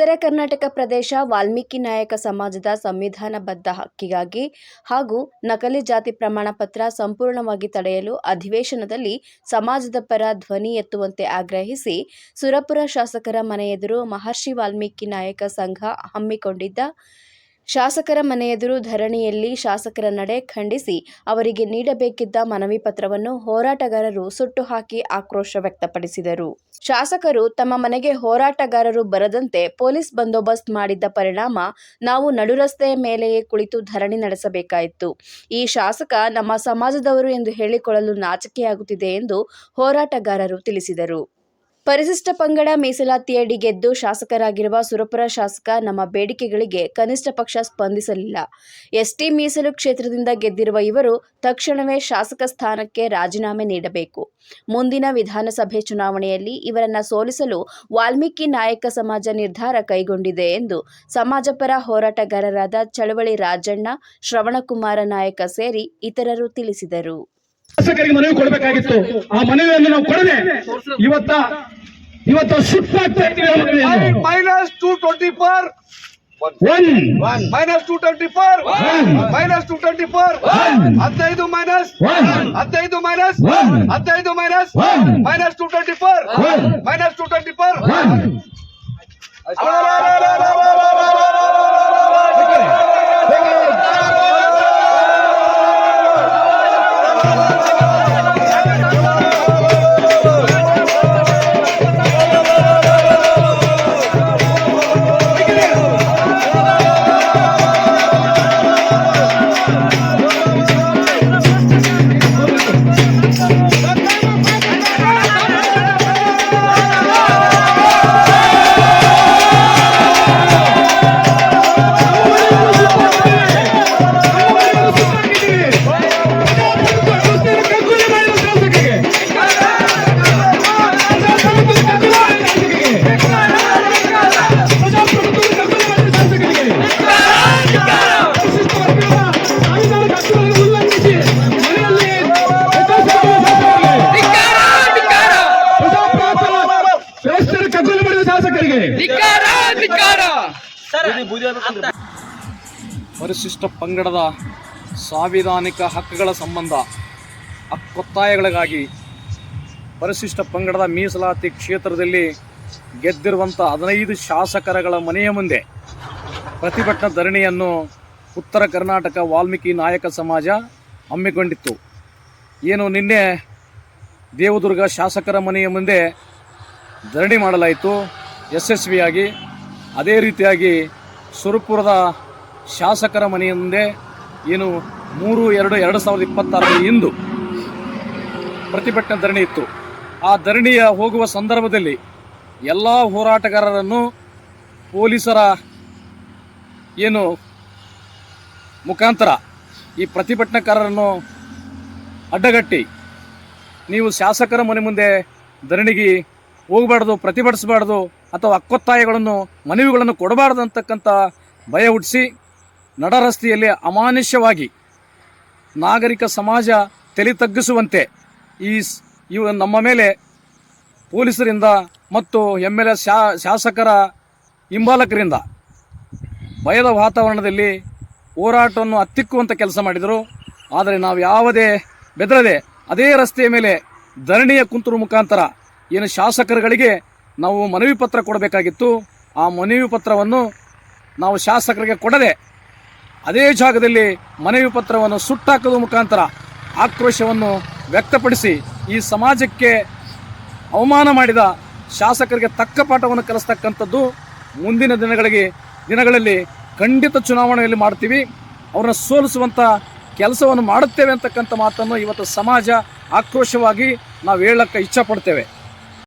ಉತ್ತರ ಕರ್ನಾಟಕ ಪ್ರದೇಶ ವಾಲ್ಮೀಕಿ ನಾಯಕ ಸಮಾಜದ ಸಂವಿಧಾನಬದ್ಧ ಹಕ್ಕಿಗಾಗಿ ಹಾಗೂ ನಕಲಿ ಜಾತಿ ಪ್ರಮಾಣ ಪತ್ರ ಸಂಪೂರ್ಣವಾಗಿ ತಡೆಯಲು ಅಧಿವೇಶನದಲ್ಲಿ ಸಮಾಜದ ಪರ ಧ್ವನಿ ಎತ್ತುವಂತೆ ಆಗ್ರಹಿಸಿ ಸುರಪುರ ಶಾಸಕರ ಮನೆ ಎದುರು ಮಹರ್ಷಿ ವಾಲ್ಮೀಕಿ ನಾಯಕ ಸಂಘ ಹಮ್ಮಿಕೊಂಡಿದ್ದ ಶಾಸಕರ ಮನೆ ಎದುರು ಧರಣಿಯಲ್ಲಿ ಶಾಸಕರ ನಡೆ ಖಂಡಿಸಿ ಅವರಿಗೆ ನೀಡಬೇಕಿದ್ದ ಮನವಿ ಪತ್ರವನ್ನು ಹೋರಾಟಗಾರರು ಸುಟ್ಟು ಹಾಕಿ ಆಕ್ರೋಶ ವ್ಯಕ್ತಪಡಿಸಿದರು. ಶಾಸಕರು ತಮ್ಮ ಮನೆಗೆ ಹೋರಾಟಗಾರರು ಬರದಂತೆ ಪೊಲೀಸ್ ಬಂದೋಬಸ್ತ್ ಮಾಡಿದ್ದ ಪರಿಣಾಮ ನಾವು ನಡುರಸ್ತೆಯ ಮೇಲೆಯೇ ಕುಳಿತು ಧರಣಿ ನಡೆಸಬೇಕಾಯಿತು. ಈ ಶಾಸಕ ನಮ್ಮ ಸಮಾಜದವರು ಎಂದು ಹೇಳಿಕೊಳ್ಳಲು ನಾಚಿಕೆಯಾಗುತ್ತಿದೆ ಎಂದು ಹೋರಾಟಗಾರರು ತಿಳಿಸಿದರು. ಪರಿಶಿಷ್ಟ ಪಂಗಡ ಮೀಸಲಾತಿಯಡಿ ಗೆದ್ದು ಶಾಸಕರಾಗಿರುವ ಸುರಪುರ ಶಾಸಕ ನಮ್ಮ ಬೇಡಿಕೆಗಳಿಗೆ ಕನಿಷ್ಠ ಪಕ್ಷ ಸ್ಪಂದಿಸಲಿಲ್ಲ. ಎಸ್ಟಿ ಮೀಸಲು ಕ್ಷೇತ್ರದಿಂದ ಗೆದ್ದಿರುವ ಇವರು ತಕ್ಷಣವೇ ಶಾಸಕ ಸ್ಥಾನಕ್ಕೆ ರಾಜೀನಾಮೆ ನೀಡಬೇಕು. ಮುಂದಿನ ವಿಧಾನಸಭೆ ಚುನಾವಣೆಯಲ್ಲಿ ಇವರನ್ನ ಸೋಲಿಸಲು ವಾಲ್ಮೀಕಿ ನಾಯಕ ಸಮಾಜ ನಿರ್ಧಾರ ಕೈಗೊಂಡಿದೆ ಎಂದು ಸಮಾಜಪರ ಹೋರಾಟಗಾರರಾದ ಚಳವಳಿ ರಾಜಣ್ಣ, ಶ್ರವಣಕುಮಾರ ನಾಯಕ ಸೇರಿ ಇತರರು ತಿಳಿಸಿದರು. ಶಾಸಕರಿಗೆ ಮನವಿ ಕೊಡಬೇಕಾಗಿತ್ತು. ಆ ಮನವಿಯನ್ನು ನಾವು ಕೊಡದೆ ಇವತ್ತು ಸುಟ್ಟಾಗ್ತಾ ಇದ್ದೀವಿ. -224 -224 15 ಮೈನಸ್ 15 ಮೈನಸ್ 15 ಮೈನಸ್ -224 ಪರಿಶಿಷ್ಟ ಪಂಗಡದ ಸಾಂವಿಧಾನಿಕ ಹಕ್ಕುಗಳ ಸಂಬಂಧ ಹಕ್ಕೊತ್ತಾಯಗಳಿಗಾಗಿ ಪರಿಶಿಷ್ಟ ಪಂಗಡದ ಮೀಸಲಾತಿ ಕ್ಷೇತ್ರದಲ್ಲಿ ಗೆದ್ದಿರುವಂಥ 15 ಶಾಸಕರುಗಳ ಮನೆಯ ಮುಂದೆ ಪ್ರತಿಭಟನಾ ಧರಣಿಯನ್ನು ಉತ್ತರ ಕರ್ನಾಟಕ ವಾಲ್ಮೀಕಿ ನಾಯಕ ಸಮಾಜ ಹಮ್ಮಿಕೊಂಡಿತ್ತು. ಏನು ನಿನ್ನೆ ದೇವದುರ್ಗ ಶಾಸಕರ ಮನೆಯ ಮುಂದೆ ಧರಣಿ ಮಾಡಲಾಯಿತು ಯಶಸ್ವಿಯಾಗಿ. ಅದೇ ರೀತಿಯಾಗಿ ಸುರಪುರದ ಶಾಸಕರ ಮನೆಯ ಮುಂದೆ ಏನು 3/2/2026 ಇಂದು ಪ್ರತಿಭಟನಾ ಧರಣಿ ಇತ್ತು. ಆ ಧರಣಿಯ ಹೋಗುವ ಸಂದರ್ಭದಲ್ಲಿ ಎಲ್ಲ ಹೋರಾಟಗಾರರನ್ನು ಪೊಲೀಸರ ಏನು ಮುಖಾಂತರ ಈ ಪ್ರತಿಭಟನಾಕಾರರನ್ನು ಅಡ್ಡಗಟ್ಟಿ ನೀವು ಶಾಸಕರ ಮನೆ ಮುಂದೆ ಧರಣಿಗೆ ಹೋಗಬಾರ್ದು, ಪ್ರತಿಭಟಿಸಬಾರ್ದು ಅಥವಾ ಹಕ್ಕೊತ್ತಾಯಗಳನ್ನು ಮನವಿಗಳನ್ನು ಕೊಡಬಾರ್ದು ಅಂತಕ್ಕಂಥ ಭಯ ಹುಟ್ಟಿಸಿ ನಡ ರಸ್ತೆಯಲ್ಲಿ ಅಮಾನುಷ್ಯವಾಗಿ ನಾಗರಿಕ ಸಮಾಜ ತಲೆ ತಗ್ಗಿಸುವಂತೆ ಇವು ನಮ್ಮ ಮೇಲೆ ಪೊಲೀಸರಿಂದ ಮತ್ತು MLA ಶಾಸಕರ ಹಿಂಬಾಲಕರಿಂದ ಭಯದ ವಾತಾವರಣದಲ್ಲಿ ಹೋರಾಟವನ್ನು ಹತ್ತಿಕ್ಕುವಂಥ ಕೆಲಸ ಮಾಡಿದರು. ಆದರೆ ನಾವು ಯಾವುದೇ ಬೆದರದೆ ಅದೇ ರಸ್ತೆಯ ಮೇಲೆ ಧರಣಿಯ ಕುಂತುರ ಮುಖಾಂತರ ಏನು ಶಾಸಕರುಗಳಿಗೆ ನಾವು ಮನವಿ ಪತ್ರ ಕೊಡಬೇಕಾಗಿತ್ತು. ಆ ಮನವಿ ಪತ್ರವನ್ನು ನಾವು ಶಾಸಕರಿಗೆ ಕೊಡದೆ ಅದೇ ಜಾಗದಲ್ಲಿ ಮನವಿ ಪತ್ರವನ್ನು ಸುಟ್ಟಾಕುವ ಮುಖಾಂತರ ಆಕ್ರೋಶವನ್ನು ವ್ಯಕ್ತಪಡಿಸಿ ಈ ಸಮಾಜಕ್ಕೆ ಅವಮಾನ ಮಾಡಿದ ಶಾಸಕರಿಗೆ ತಕ್ಕ ಪಾಠವನ್ನು ಕಲಿಸ್ತಕ್ಕಂಥದ್ದು ಮುಂದಿನ ದಿನಗಳಲ್ಲಿ ಖಂಡಿತ ಚುನಾವಣೆಯಲ್ಲಿ ಮಾಡ್ತೀವಿ. ಅವ್ರನ್ನ ಸೋಲಿಸುವಂಥ ಕೆಲಸವನ್ನು ಮಾಡುತ್ತೇವೆ ಅಂತಕ್ಕಂಥ ಮಾತನ್ನು ಇವತ್ತು ಸಮಾಜ ಆಕ್ರೋಶವಾಗಿ ನಾವು ಹೇಳಕ್ಕೆ ಇಚ್ಛಪಡ್ತೇವೆ.